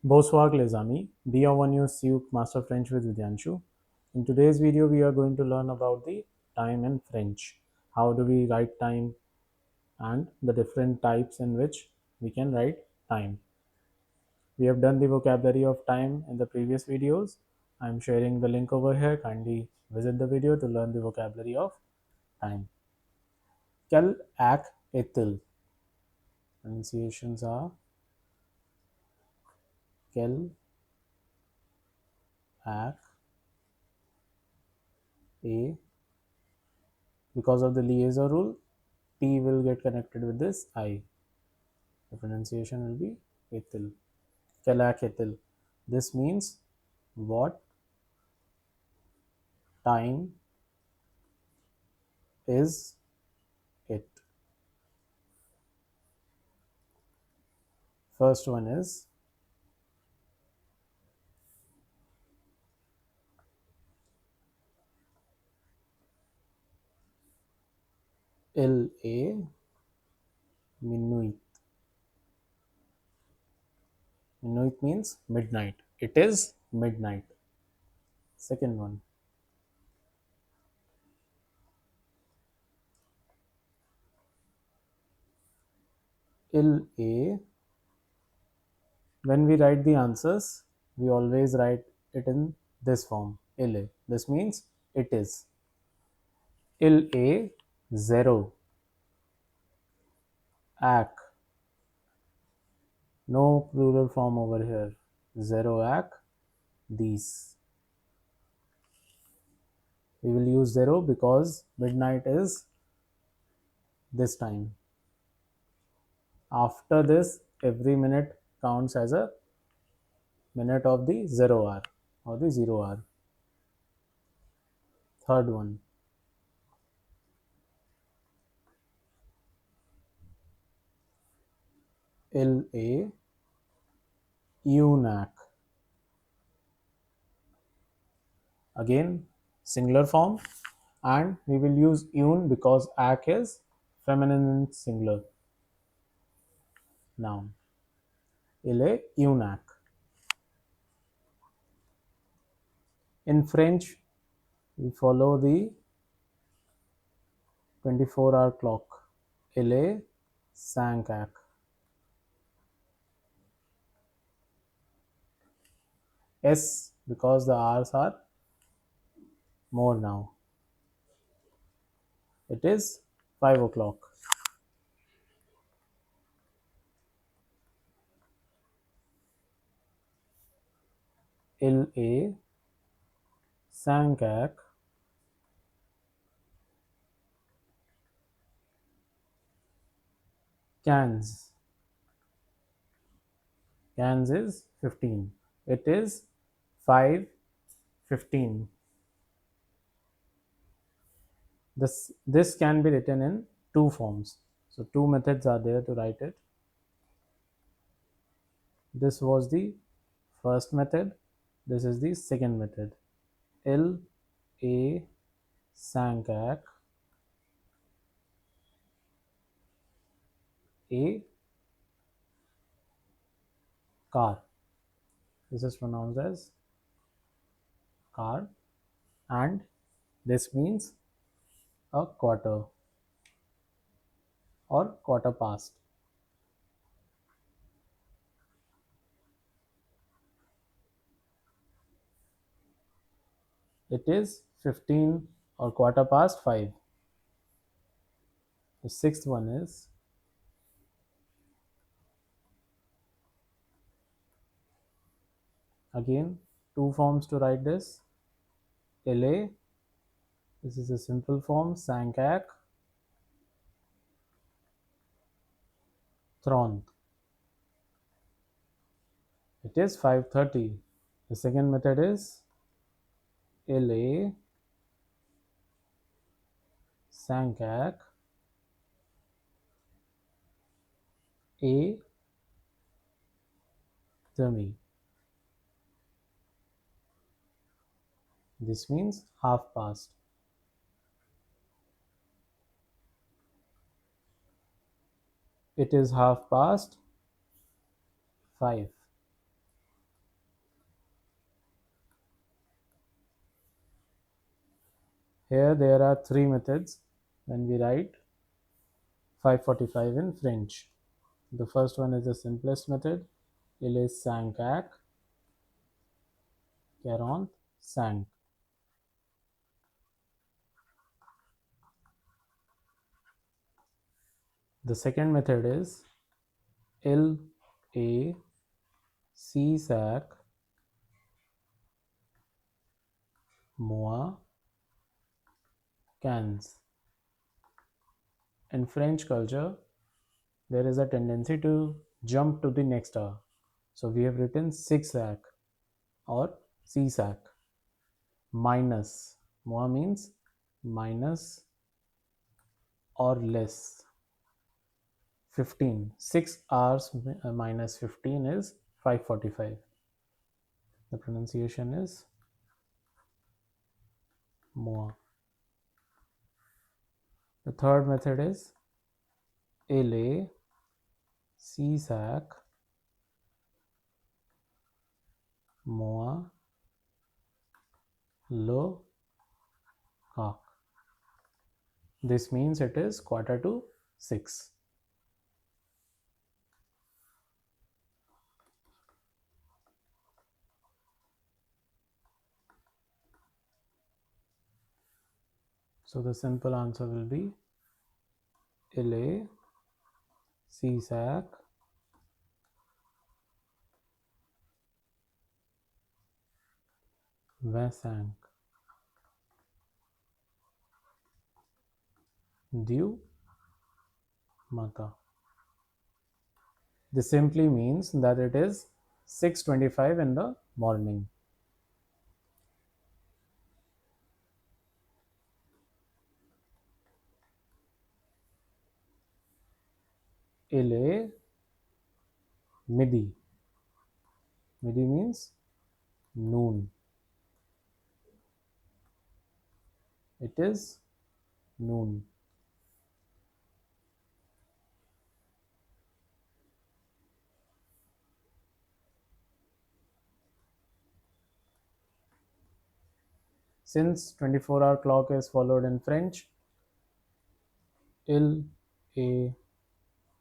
Bonsoir les amis, bienvenue sur Master French with Vidyansshu. In today's video, we are going to learn about the time in French. How do we write time and the different types in which we can write time. We have done the vocabulary of time in the previous videos. I am sharing the link over here. Kindly visit the video to learn the vocabulary of time. Quelle, est-il? Pronunciations are quelle, et, because of the liaison rule, T will get connected with this I. The pronunciation will be est-il. Quelle est-il? This means what time is it? First one is il est minuit. Minuit means midnight. It is midnight. Second one. Il est. When we write the answers, we always write it in this form. Il est. This means it is. Il est zero. Ac. No plural form over here. Zero ac. These. We will use zero because midnight is this time. After this, every minute counts as a minute of the 0 hour or the 0 hour. Third one. Il est eunuch. Again, singular form, and we will use eun because ac is feminine and singular noun. Il est eunuch. In French, we follow the 24-hour clock. Il est 5 ac. S because the hours are more now. It is 5 o'clock. Il est 5 ac. Cans. Cans is 15. It is 5:15. This can be written in two forms. So two methods are there to write it. This was the first method. This is the second method. Il est 5 ac. A car. This is pronounced as car, and this means a quarter or quarter past. It is 15 or quarter past 5. The sixth one is again two forms to write this. Il est, this is a simple form, 5 ac. 30. It is 5:30. The second method is il est 5 ac. Et demi. This means half past. It is half past 5. Here there are three methods when we write 5:45 in French. The first one is the simplest method. Il est 5:45. The second method is il est 6:15. In French culture, there is a tendency to jump to the next hour. So we have written 6 or CSAC minus. Moi means minus or less 15. 6 hours minus 15 is 5:45. The pronunciation is moi. The third method is il est 6:00 le coq. This means it is 5:45. So the simple answer will be il est 6:25 du matin. This simply means that it is 6:25 in the morning. Il est midi. Midi means noon. It is noon. Since 24-hour clock is followed in French, il est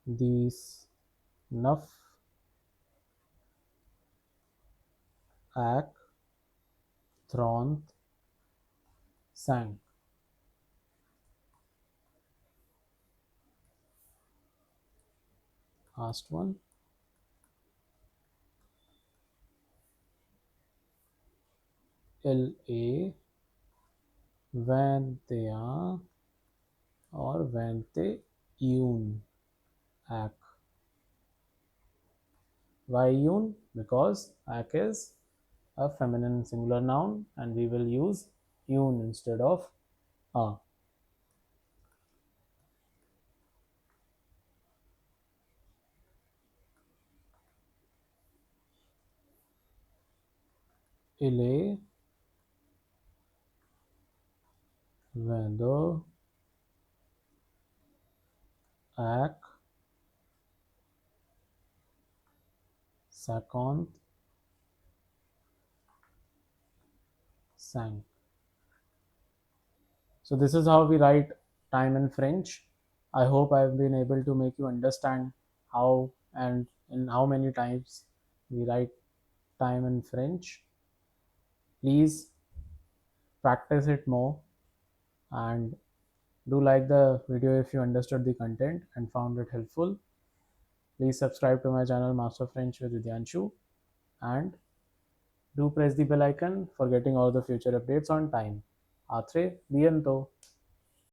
19:35. Last one. Il est 21 or 21. Why un? Because ak is a feminine singular noun and we will use un instead of a. Il est 22 ak 55. So this is how we write time in French. I hope I have been able to make you understand how and in how many times we write time in French. Please practice it more and do like the video if you understood the content and found it helpful. Please subscribe to my channel Master French with Vidyansshu and do press the bell icon for getting all the future updates on time. A très bientôt.